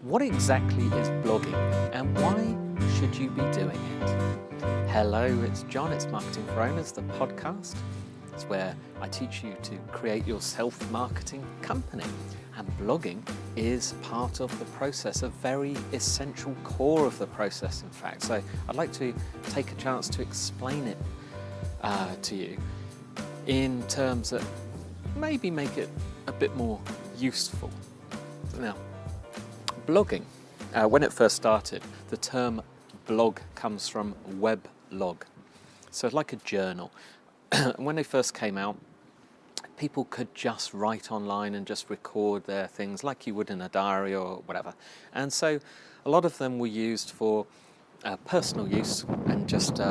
What exactly is blogging and why should you be doing it? Hello, it's John, it's Marketing for Owners, the podcast. It's where I teach you to create your self-marketing company. And blogging is part of the process, a very essential core of the process, in fact. So I'd like to take a chance to explain it to you in terms that maybe make it a bit more useful. Now, blogging, when it first started, the term blog comes from weblog. So it's like a journal. When they first came out, people could just write online and just record their things like you would in a diary or whatever. And so a lot of them were used for personal use and just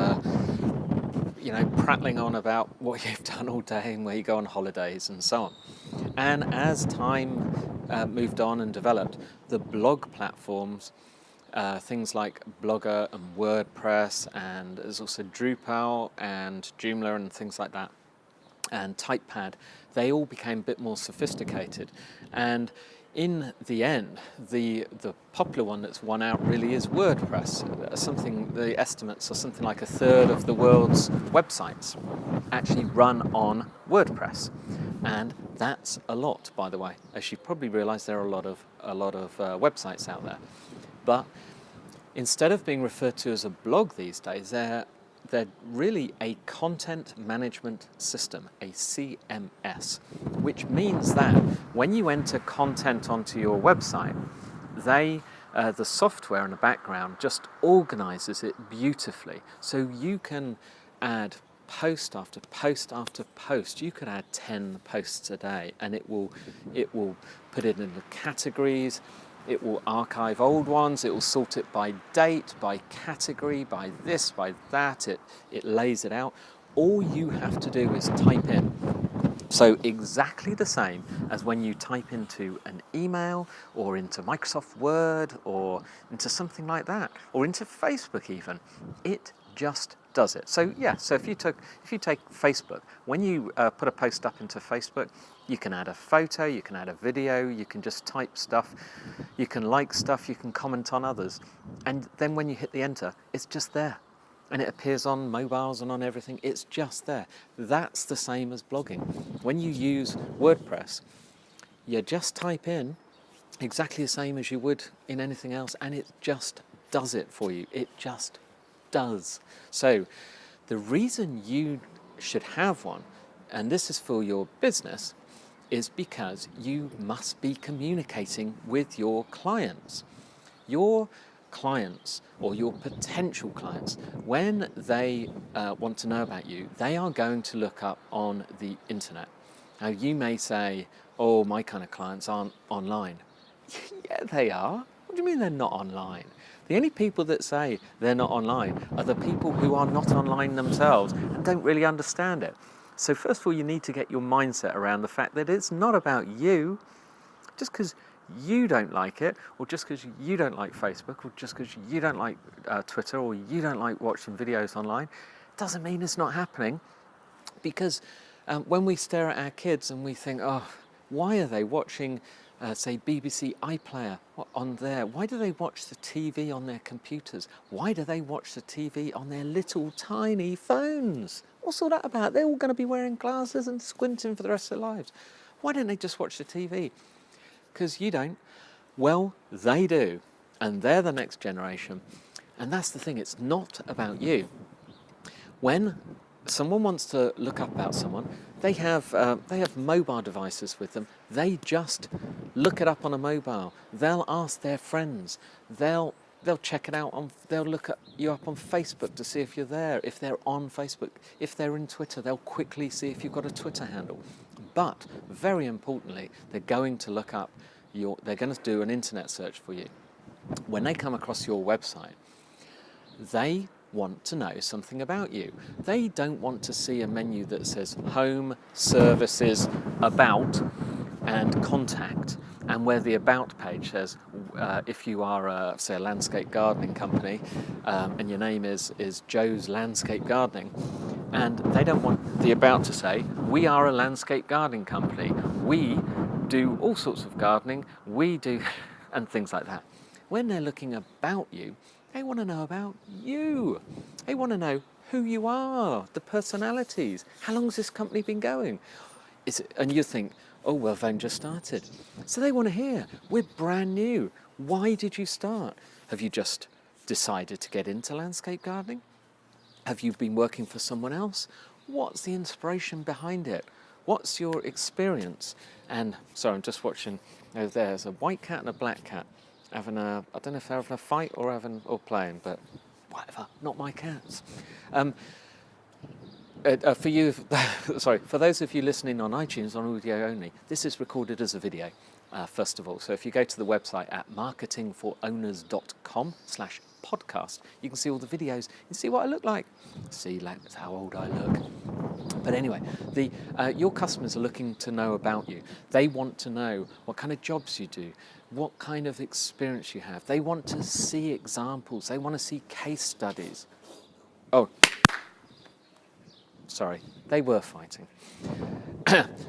prattling on about what you've done all day and where you go on holidays and so on. And as time moved on and developed, the blog platforms, things like Blogger and WordPress, and there's also Drupal and Joomla and things like that, and Typepad, they all became a bit more sophisticated. And in the end, the popular one that's won out really is WordPress. The estimates are something like a third of the world's websites actually run on WordPress. And that's a lot, by the way. As you probably realize, there are a lot of websites out there. But instead of being referred to as a blog these days, they're really a content management system, a CMS, which means that when you enter content onto your website, the software in the background just organizes it beautifully. So you can add post after post after post. You could add 10 posts a day, and it will put it into categories. It will archive old ones, it will sort it by date, by category, by this, by that, it lays it out. All you have to do is type in. So exactly the same as when you type into an email or into Microsoft Word or into something like that, or into Facebook even, it just does it. So yeah, so if you take Facebook, when you put a post up into Facebook, you can add a photo, you can add a video, you can just type stuff, you can like stuff, you can comment on others, and then when you hit the enter, it's just there. And it appears on mobiles and on everything, it's just there. That's the same as blogging. When you use WordPress, you just type in exactly the same as you would in anything else, and it just does it for you. It just does. So the reason you should have one, and this is for your business, is because you must be communicating with your clients. Your clients, or your potential clients, when they want to know about you, they are going to look up on the internet. Now you may say, oh, my kind of clients aren't online. Yeah, they are. What do you mean they're not online? The only people that say they're not online are the people who are not online themselves and don't really understand it. So first of all, you need to get your mindset around the fact that it's not about you. Just because you don't like it, or just because you don't like Facebook, or just because you don't like Twitter, or you don't like watching videos online, doesn't mean it's not happening. Because when we stare at our kids and we think, oh, why are they watching say BBC iPlayer on there? Why do they watch the TV on their computers? Why do they watch the TV on their little tiny phones? What's all that about? They're all going to be wearing glasses and squinting for the rest of their lives. Why don't they just watch the TV? Because you don't. Well, they do. And they're the next generation. And that's the thing, it's not about you. When someone wants to look up about someone, they have mobile devices with them. They just look it up on a mobile. They'll ask their friends. They'll check it out they'll look you up on Facebook to see if you're there, if they're on Facebook. If they're in Twitter, they'll quickly see if you've got a Twitter handle. But very importantly, they're going to look up they're going to do an internet search for you. When they come across your website, they want to know something about you. They don't want to see a menu that says home, services, about, and contact, and where the about page says, if you are, say, a landscape gardening company, and your name is Joe's Landscape Gardening, and they don't want the about to say, we are a landscape gardening company. We do all sorts of gardening. We do and things like that. When they're looking about you, they want to know about you. They want to know who you are, the personalities. How long has this company been going? And you think, oh, well, they've just started. So they want to hear, we're brand new. Why did you start? Have you just decided to get into landscape gardening? Have you been working for someone else? What's the inspiration behind it? What's your experience? And sorry, I'm just watching. Oh, there's a white cat and a black cat having a, I don't know if they're having a fight or playing, but whatever, not my cats. For you, sorry, for those of you listening on iTunes on audio only, this is recorded as a video, first of all. So if you go to the website at marketingforowners.com/podcast, you can see all the videos and see what I look like. See, that's how old I look. But anyway, your customers are looking to know about you. They want to know what kind of jobs you do, what kind of experience you have. They want to see examples. They want to see case studies. Oh, sorry, they were fighting.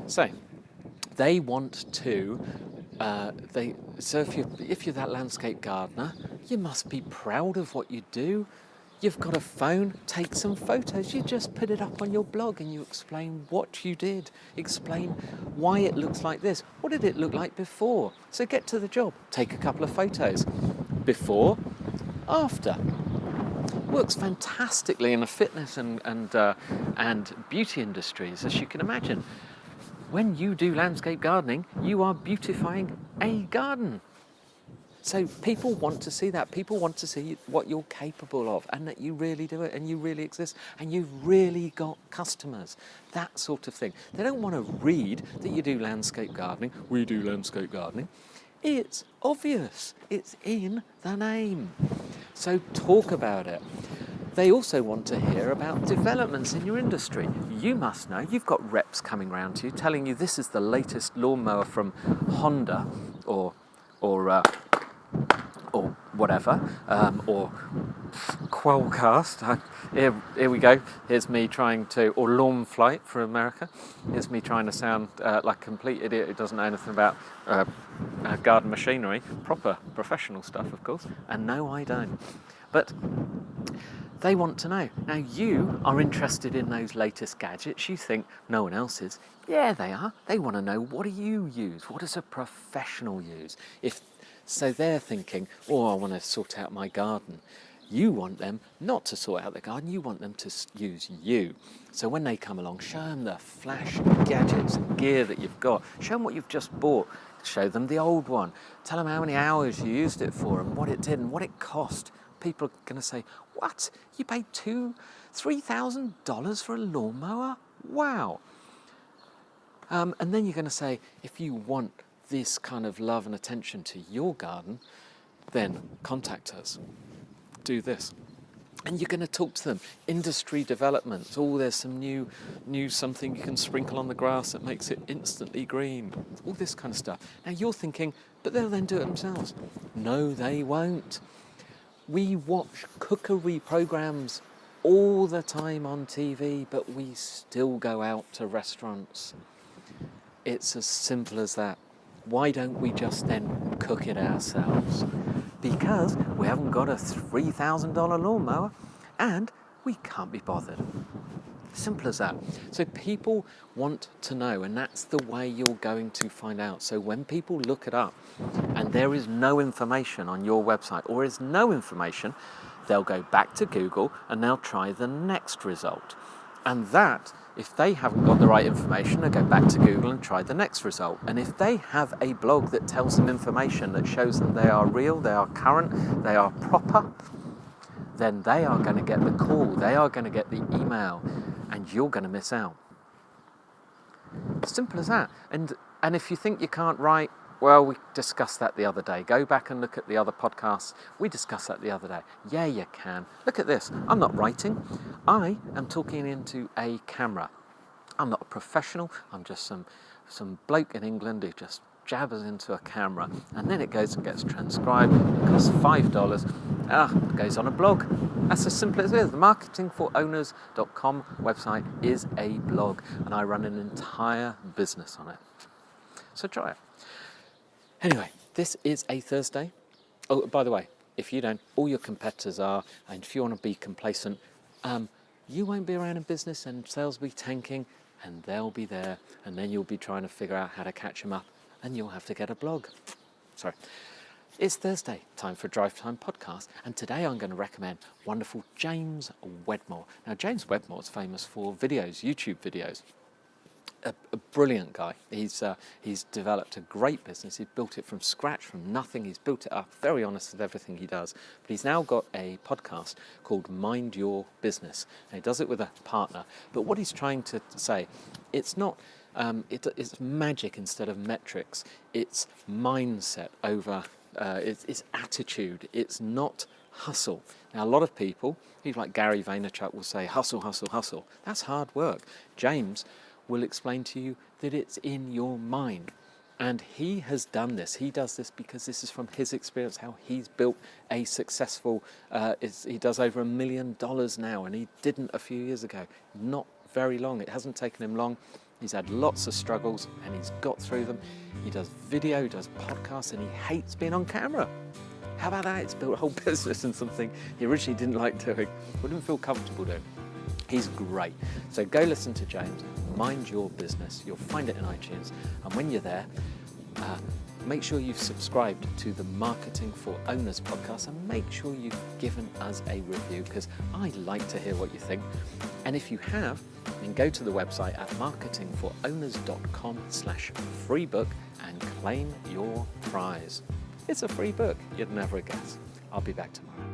So they want to. So if you're that landscape gardener, you must be proud of what you do. You've got a phone, take some photos. You just put it up on your blog and you explain what you did. Explain why it looks like this. What did it look like before? So get to the job. Take a couple of photos. Before, after. Works fantastically in the fitness and beauty industries, as you can imagine. When you do landscape gardening, you are beautifying a garden. So people want to see that. People want to see what you're capable of and that you really do it and you really exist and you've really got customers. That sort of thing. They don't want to read that you do landscape gardening. We do landscape gardening. It's obvious. It's in the name. So talk about it. They also want to hear about developments in your industry. You must know, you've got reps coming round to you telling you this is the latest lawnmower from Honda or whatever, or Quellcast. Here we go. Here's me trying to, or Lawn Flight for America. Here's me trying to sound like a complete idiot who doesn't know anything about garden machinery. Proper professional stuff, of course. And no, I don't. But they want to know. Now, you are interested in those latest gadgets. You think no one else is. Yeah, they are. They want to know, what do you use? What does a professional use? So they're thinking, oh, I want to sort out my garden. You want them not to sort out the garden, you want them to use you. So when they come along, show them the flash gadgets and gear that you've got. Show them what you've just bought. Show them the old one. Tell them how many hours you used it for and what it did and what it cost. People are going to say, what? You paid $3,000 for a lawnmower? Wow. And then you're going to say, if you want this kind of love and attention to your garden, then contact us. Do this. And you're going to talk to them. Industry developments. Oh, there's some new something you can sprinkle on the grass that makes it instantly green. All this kind of stuff. Now you're thinking, but they'll then do it themselves. No, they won't. We watch cookery programs all the time on TV, but we still go out to restaurants. It's as simple as that. Why don't we just then cook it ourselves? Because we haven't got a $3,000 lawnmower and we can't be bothered. Simple as that. So people want to know, and that's the way you're going to find out. So when people look it up and there is no information on your website or is no information, they'll go back to Google and they'll try the next result. And that, if they haven't got the right information, they'll go back to Google and try the next result. And if they have a blog that tells them information that shows them they are real, they are current, they are proper, then they are going to get the call, they are going to get the email, and you're going to miss out. Simple as that. And if you think you can't write, well, we discussed that the other day. Go back and look at the other podcasts. We discussed that the other day. Yeah, you can. Look at this. I'm not writing. I am talking into a camera. I'm not a professional. I'm just some bloke in England who just jabbers into a camera, and then it goes and gets transcribed. It costs $5. It goes on a blog. That's as simple as it is. The marketingforowners.com website is a blog, and I run an entire business on it. So try it. Anyway, This is a Thursday. Oh, by the way, if you don't, all your competitors are, and if you want to be complacent, you won't be around in business and sales will be tanking, and they'll be there, and then you'll be trying to figure out how to catch them up, and you'll have to get a blog. Sorry. It's Thursday, time for Drive Time Podcast, and today I'm going to recommend wonderful James Wedmore. Now, James Wedmore is famous for videos, YouTube videos. A brilliant guy. He's developed a great business. He's built it from scratch, from nothing. He's built it up, very honest with everything he does. But he's now got a podcast called Mind Your Business. And he does it with a partner. But what he's trying to say, it's not, it's magic instead of metrics. It's mindset over, it's attitude. It's not hustle. Now, a lot of people like Gary Vaynerchuk will say, hustle, hustle, hustle. That's hard work. James will explain to you that it's in your mind. And he has done this. He does this because this is from his experience, how he's built a successful, he does over $1 million now, and he didn't a few years ago. Not very long. It hasn't taken him long. He's had lots of struggles and he's got through them. He does video, he does podcasts, and he hates being on camera. How about that? It's built a whole business in something he originally didn't like doing, wouldn't feel comfortable doing. He's great. So go listen to James, Mind Your Business. You'll find it in iTunes. And when you're there, make sure you've subscribed to the Marketing for Owners podcast, and make sure you've given us a review, because I like to hear what you think. And if you have, then go to the website at marketingforowners.com/freebook and claim your prize. It's a free book. You'd never guess. I'll be back tomorrow.